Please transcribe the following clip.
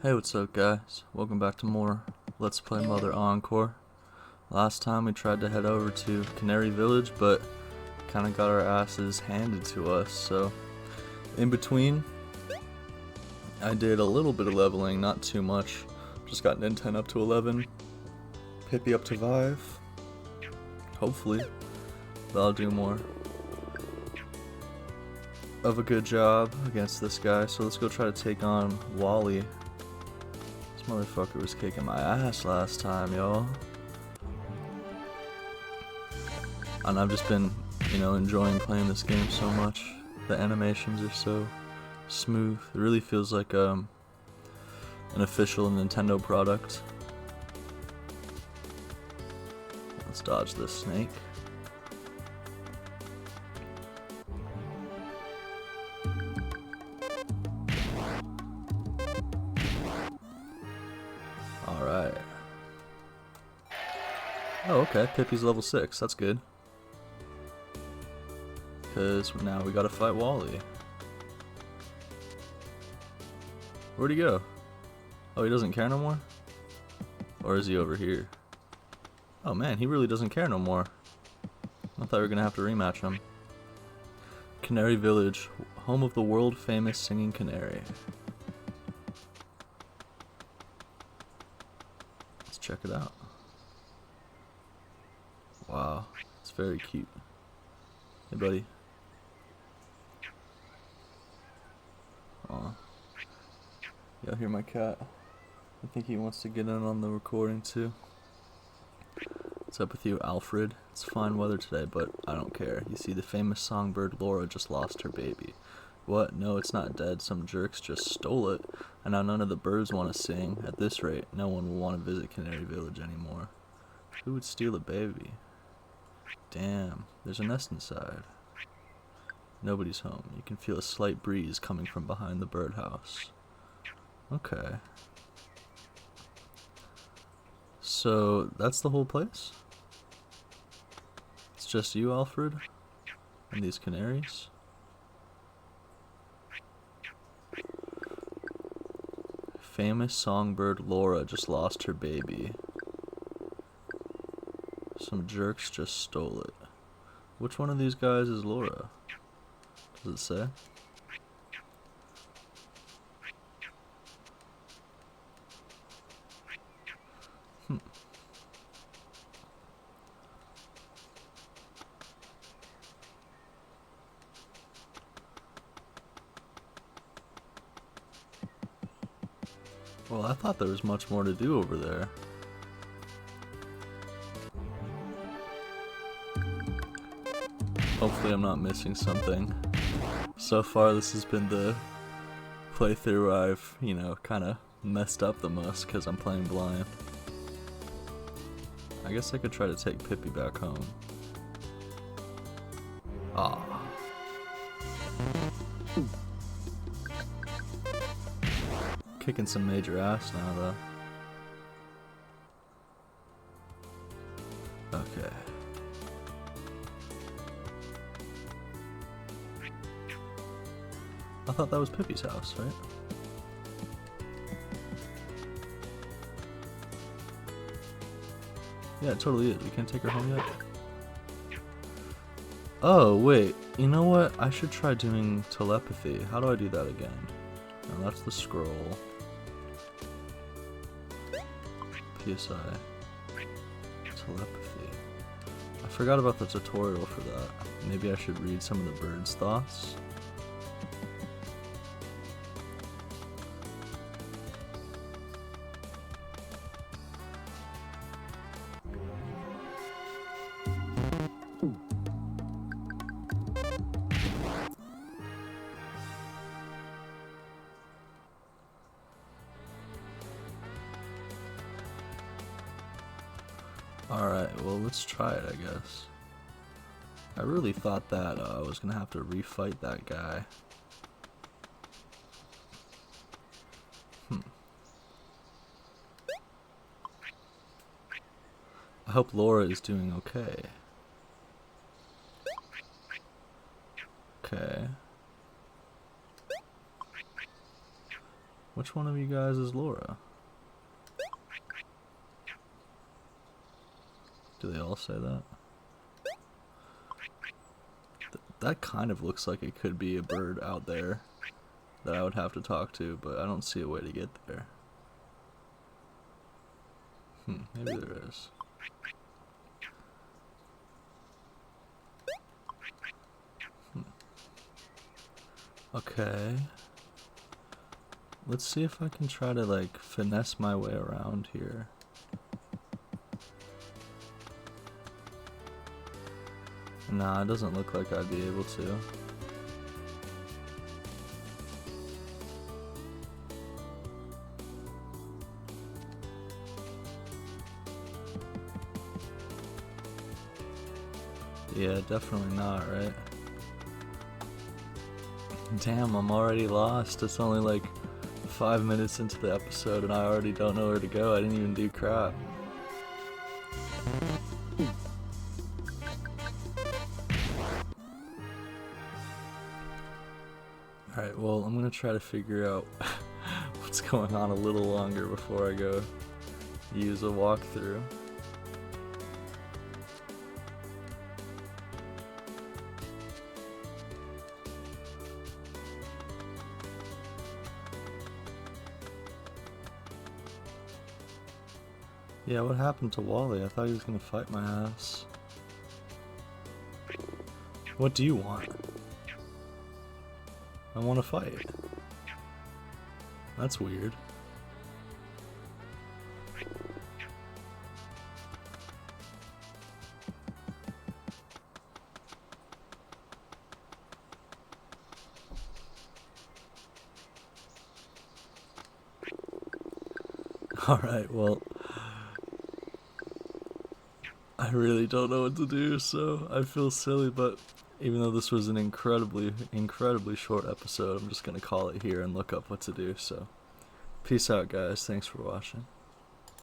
Hey, what's up guys? Welcome back to more Let's Play Mother Encore. Last time we tried to head over to Canary Village, but kinda got our asses handed to us, so in between, I did a little bit of leveling, not too much. Just got Nintendo up to 11, Pippi up to 5, hopefully, but I'll do more of a good job against this guy, so let's go try to take on Wally. Motherfucker was kicking my ass last time, y'all. And I've just been, enjoying playing this game so much. The animations are so smooth. It really feels like an official Nintendo product. Let's dodge this snake. Alright. Oh, okay. Pippi's level 6. That's good. Because now we gotta fight Wally. Where'd he go? Oh, he doesn't care no more? Or is he over here? Oh man, he really doesn't care no more. I thought we were gonna have to rematch him. Canary Village, home of the world famous singing canary. Let's check it out. Wow, it's very cute. Hey buddy. Aw. Y'all hear my cat? I think he wants to get in on the recording too. What's up with you, Alfred? It's fine weather today, but I don't care. You see, the famous songbird Laura just lost her baby. What? No, it's not dead. Some jerks just stole it, and now none of the birds want to sing. At this rate, no one will want to visit Canary Village anymore. Who would steal a baby? Damn, there's a nest inside. Nobody's home. You can feel a slight breeze coming from behind the birdhouse. Okay. So, that's the whole place? It's just you, Alfred? And these canaries? Famous songbird Laura just lost her baby. Some jerks just stole it. Which one of these guys is Laura? Does it say? Well, I thought there was much more to do over there. Hopefully I'm not missing something. So far this has been the playthrough I've, kinda messed up the most because I'm playing blind. I guess I could try to take Pippi back home. Ah. Kicking some major ass now though. Okay. I thought that was Pippi's house, right? Yeah, it totally is. We can't take her home yet. Oh, wait. You know what? I should try doing telepathy. How do I do that again? No, that's the scroll. PSI. Telepathy. I forgot about the tutorial for that. Maybe I should read some of the birds' thoughts. Alright, well let's try it, I guess. I really thought that I was gonna have to refight that guy. I hope Laura is doing okay. Okay. Which one of you guys is Laura? Do they all say that? That kind of looks like it could be a bird out there that I would have to talk to, but I don't see a way to get there. Maybe there is. Okay. Let's see if I can try to, like, finesse my way around here. Nah, it doesn't look like I'd be able to. Yeah, definitely not, right? Damn, I'm already lost. It's only like 5 minutes into the episode and I already don't know where to go. I didn't even do crap. Alright, well, I'm gonna try to figure out what's going on a little longer before I go use a walkthrough. Yeah, what happened to Wally? I thought he was gonna fight my ass. What do you want? I want to fight. That's weird. Alright, well, I really don't know what to do, so I feel silly, but even though this was an incredibly short episode, I'm just gonna call it here and look up what to do, so peace out, guys. Thanks for watching.